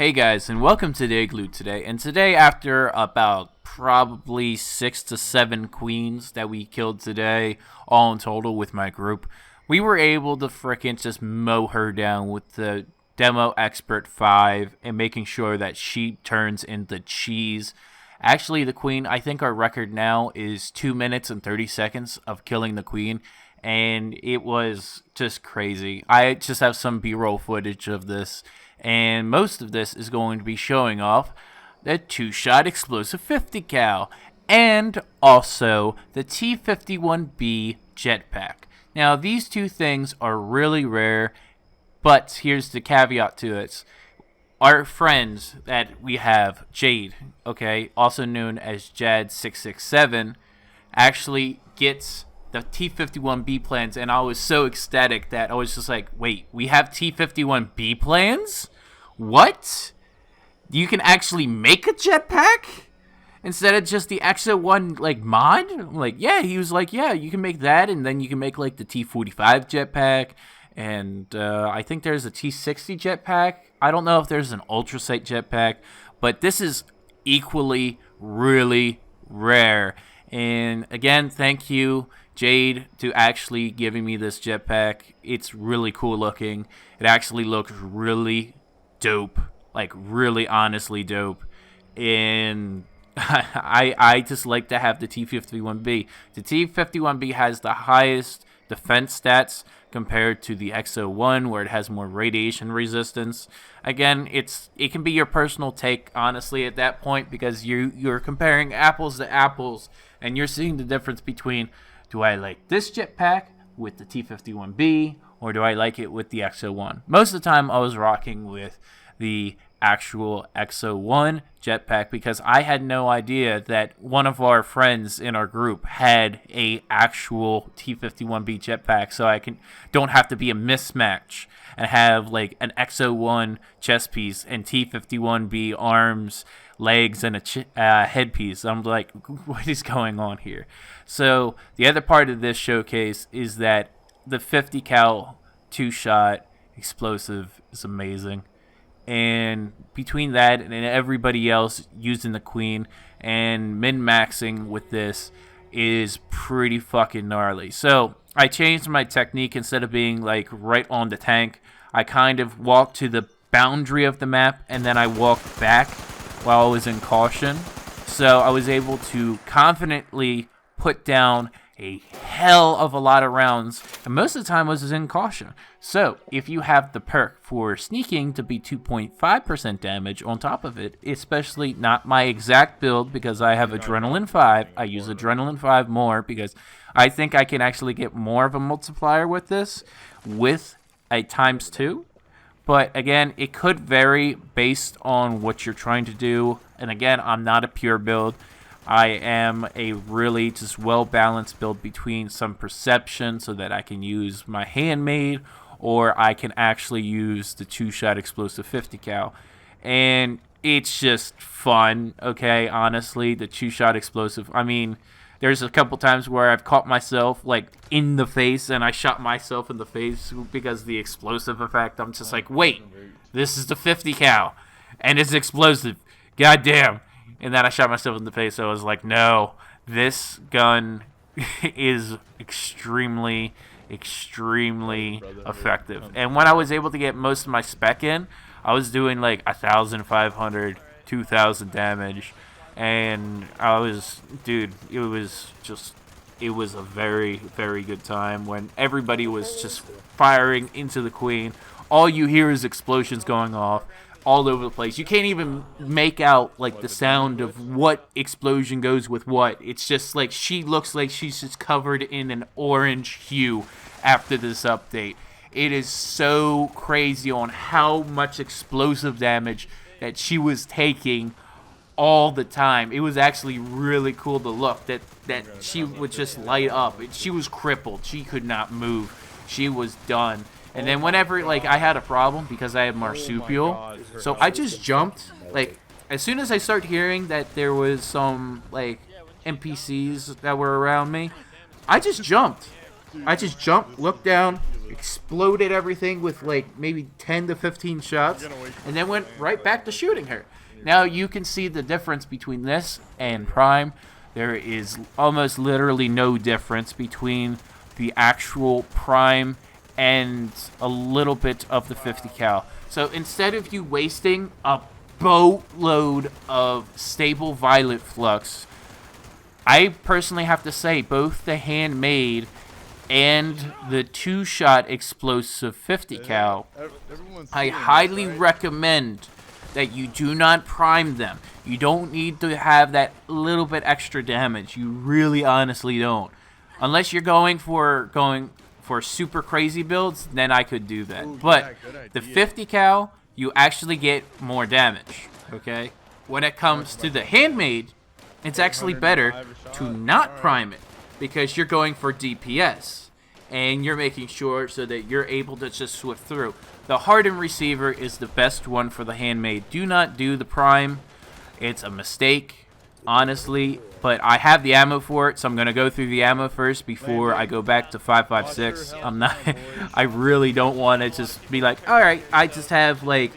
Hey guys, and welcome to the Igloo today. And today, after about probably 6 to 7 queens that we killed today, all in total with my group, we were able to frickin' just mow her down with the Demo Expert 5 and making sure that she turns into cheese. Actually, the queen, I think our record now is 2 minutes and 30 seconds of killing the queen. And it was just crazy. I just have some B-roll footage of this, and most of this is going to be showing off the two-shot explosive 50 cal and also the T51b jetpack. Now, these two things are really rare, but here's the caveat to it. Our friends that we have, Jade, okay, also known as Jad667, actually gets the T51b plans, and I was so ecstatic that I was just like, wait, we have T51b plans? What? You can actually make a jetpack? Instead of just the XO1, like, mod? I'm like, yeah, he was like, yeah, you can make that, and then you can make, like, the T45 jetpack, and I think there's a T60 jetpack. I don't know if there's an ultrasight jetpack, but this is equally really rare. And again, thank you, Jade, to actually giving me this jetpack. It's really cool looking. It actually looks really dope, like really honestly dope. And I just like to have the T51b. The T51b has the highest defense stats compared to the XO1, where it has more radiation resistance. Again, it can be your personal take, honestly, at that point, because you're comparing apples to apples, and you're seeing the difference between, do I like this jetpack with the T51b, or do I like it with the XO1? Most of the time, I was rocking with the actual XO1 jetpack because I had no idea that one of our friends in our group had a actual T51b jetpack, so I don't have to be a mismatch and have like an XO1 chest piece and T51b arms, legs, and a headpiece. I'm like, what is going on here? So the other part of this showcase is that the 50 cal two-shot explosive is amazing. And between that and everybody else using the queen and min-maxing with this is pretty fucking gnarly. So I changed my technique. Instead of being like right on the tank, I kind of walked to the boundary of the map and then I walked back while I was in caution. So I was able to confidently put down a hell of a lot of rounds, and most of the time I was in caution. So if you have the perk for sneaking to be 2.5% damage on top of it, especially not my exact build because I have Adrenaline 5, I use Adrenaline 5 more because I think I can actually get more of a multiplier with this with a ×2. But again, it could vary based on what you're trying to do. And again, I'm not a pure build. I am a really just well-balanced build between some perception so that I can use my handmade, or I can actually use the two-shot explosive 50 cal. And it's just fun, okay, honestly, the two-shot explosive. I mean, there's a couple times where I've caught myself, like, in the face, and I shot myself in the face because of the explosive effect. I'm just like, wait, this is the 50 cal, and it's explosive. Goddamn. And then I shot myself in the face, so I was like, no, this gun is extremely, extremely effective. And when I was able to get most of my spec in, I was doing like 1,500, 2,000 damage. And I was, dude, it was a very, very good time when everybody was just firing into the queen. All you hear is explosions going off all over the place. You can't even make out like the sound of what explosion goes with what. It's just like she looks like she's just covered in an orange hue after this update. It is so crazy on how much explosive damage that she was taking all the time. It was actually really cool to look that she would just light up. She was crippled. She could not move. She was done. And then whenever, like, I had a problem because I had marsupial, so I just jumped. Like, as soon as I start hearing that there was some, like, NPCs that were around me, I just jumped. Looked down, exploded everything with like maybe 10 to 15 shots, and then went right back to shooting her. Now you can see the difference between this and Prime. There is almost literally no difference between the actual Prime and a little bit of the 50 cal. So instead of you wasting a boatload of stable violet flux, I personally have to say both the handmade and the 2-shot explosive 50 cal, I highly recommend that you do not prime them. You don't need to have that little bit extra damage. You really honestly don't. Unless you're going for super crazy builds, then I could do that. But the 50 cal, you actually get more damage, okay? When it comes to the handmade, it's actually better to not prime it because you're going for DPS and you're making sure so that you're able to just swift through. The hardened receiver is the best one for the handmade. Do not do the prime. It's a mistake, honestly, but I have the ammo for it, so I'm going to go through the ammo first before I go back to 5.56. I really don't want to just be like, alright, I just have like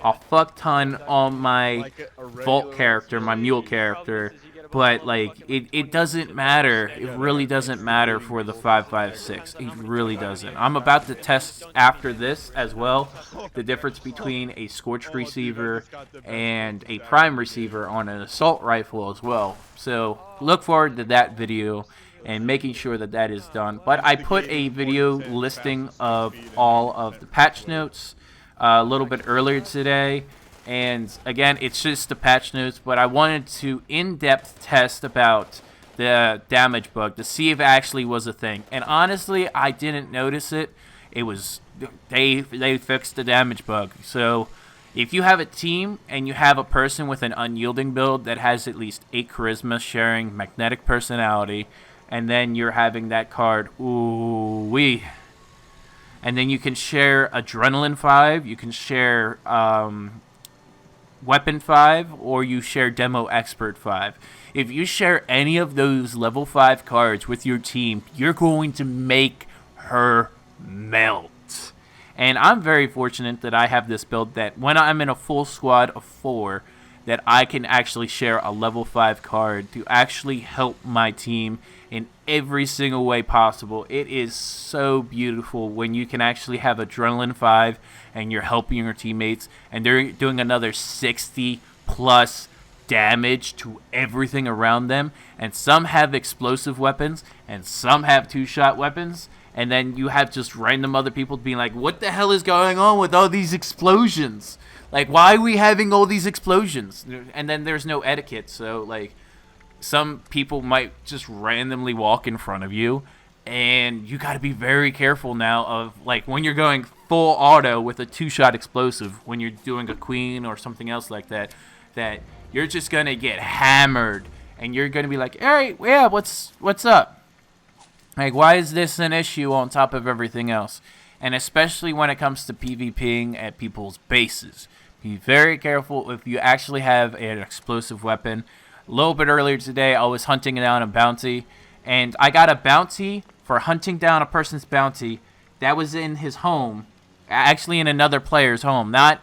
a fuck ton on my vault character, my mule character, but like it doesn't matter. It really doesn't matter for the 5.56. It really doesn't. I'm about to test after this as well the difference between a scorched receiver and a prime receiver on an assault rifle as well. So look forward to that video and making sure that that is done. But I put a video listing of all of the patch notes a little bit earlier today. And again, it's just the patch notes, but I wanted to in-depth test about the damage bug to see if it actually was a thing. And honestly, I didn't notice it. It was they fixed the damage bug. So if you have a team and you have a person with an unyielding build that has at least 8 charisma sharing magnetic personality, and then you're having that card, ooh-wee. And then you can share Adrenaline 5, you can share Weapon 5, or you share Demo Expert 5. If you share any of those level 5 cards with your team, you're going to make her melt. And I'm very fortunate that I have this build that when I'm in a full squad of 4, that I can actually share a level 5 card to actually help my team in every single way possible. It is so beautiful when you can actually have Adrenaline 5 and you're helping your teammates and they're doing another 60 plus damage to everything around them, and some have explosive weapons and some have 2-shot weapons, and then you have just random other people being like, what the hell is going on with all these explosions? Like, why are we having all these explosions? And then there's no etiquette, so like some people might just randomly walk in front of you, and you got to be very careful now of like when you're going full auto with a 2-shot explosive, when you're doing a queen or something else like that, that you're just gonna get hammered, and you're gonna be like, all right, yeah, what's up? Like, why is this an issue on top of everything else? And especially when it comes to PvPing at people's bases, be very careful if you actually have an explosive weapon. A little bit earlier today, I was hunting down a bounty, and I got a bounty for hunting down a person's bounty that was in his home, actually in another player's home, not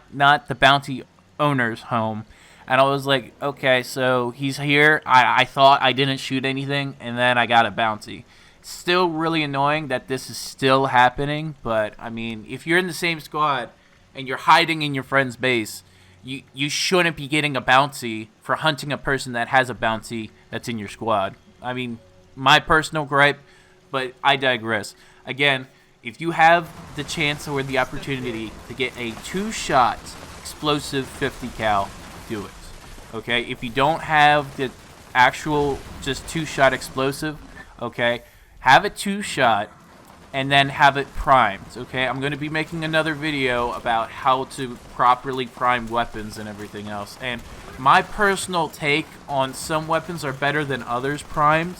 the bounty owner's home. And I was like, okay, so he's here. I thought I didn't shoot anything, and then I got a bounty. Still really annoying that this is still happening, but I mean, if you're in the same squad and you're hiding in your friend's base, you shouldn't be getting a bounty for hunting a person that has a bounty that's in your squad. I mean, my personal gripe, but I digress. Again, if you have the chance or the opportunity to get a 2-shot explosive 50 cal, do it. Okay, if you don't have the actual just 2-shot explosive, okay, have a 2-shot and then have it primed. Okay, I'm going to be making another video about how to properly prime weapons and everything else. And my personal take on some weapons are better than others primed,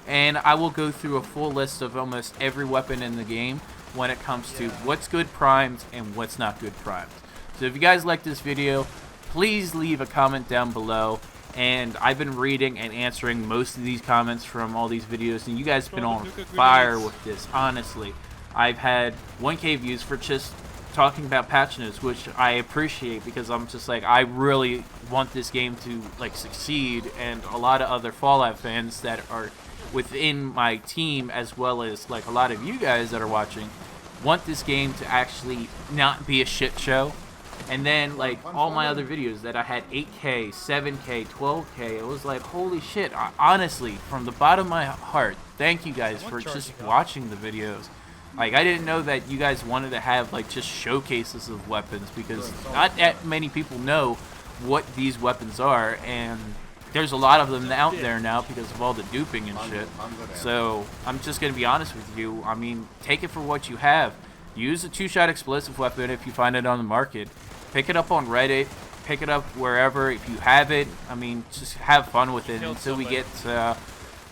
and I will go through a full list of almost every weapon in the game when it comes to what's good primed and what's not good primed. So if you guys like this video, please leave a comment down below, and I've been reading and answering most of these comments from all these videos, and you guys have been on fire with this, honestly. I've had 1K views for just talking about patch notes, which I appreciate because I'm just like, I really want this game to like succeed, and a lot of other Fallout fans that are within my team, as well as like a lot of you guys that are watching, want this game to actually not be a shit show. And then like all my other videos that I had 8K, 7K, 12K, it was like, holy shit. Honestly, from the bottom of my heart, thank you guys for just watching the videos. Like, I didn't know that you guys wanted to have like just showcases of weapons, because not that many people know what these weapons are, and there's a lot of them out there now because of all the duping and shit. So I'm just gonna be honest with you. I mean, take it for what you have. Use a 2-shot explosive weapon if you find it on the market. Pick it up on Reddit. Pick it up wherever if you have it. I mean, just have fun with it until we get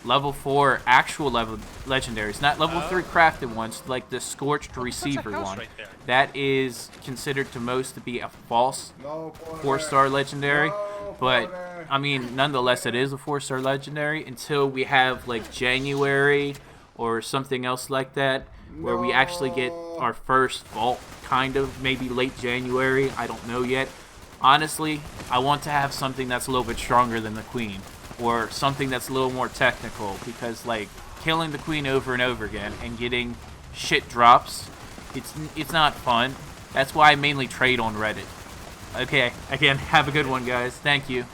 level 4 actual level legendaries, not level 3 crafted ones, like the Scorched Receiver one. Right, that is considered to most to be a false 4-star legendary, but I mean, nonetheless, it is a 4-star legendary until we have like January or something else like that, where we actually get our first vault, kind of, maybe late January. I don't know yet. Honestly, I want to have something that's a little bit stronger than the Queen, or something that's a little more technical, because like killing the Queen over and over again and getting shit drops, it's not fun. That's why I mainly trade on Reddit. Okay, again, have a good one, guys. Thank you.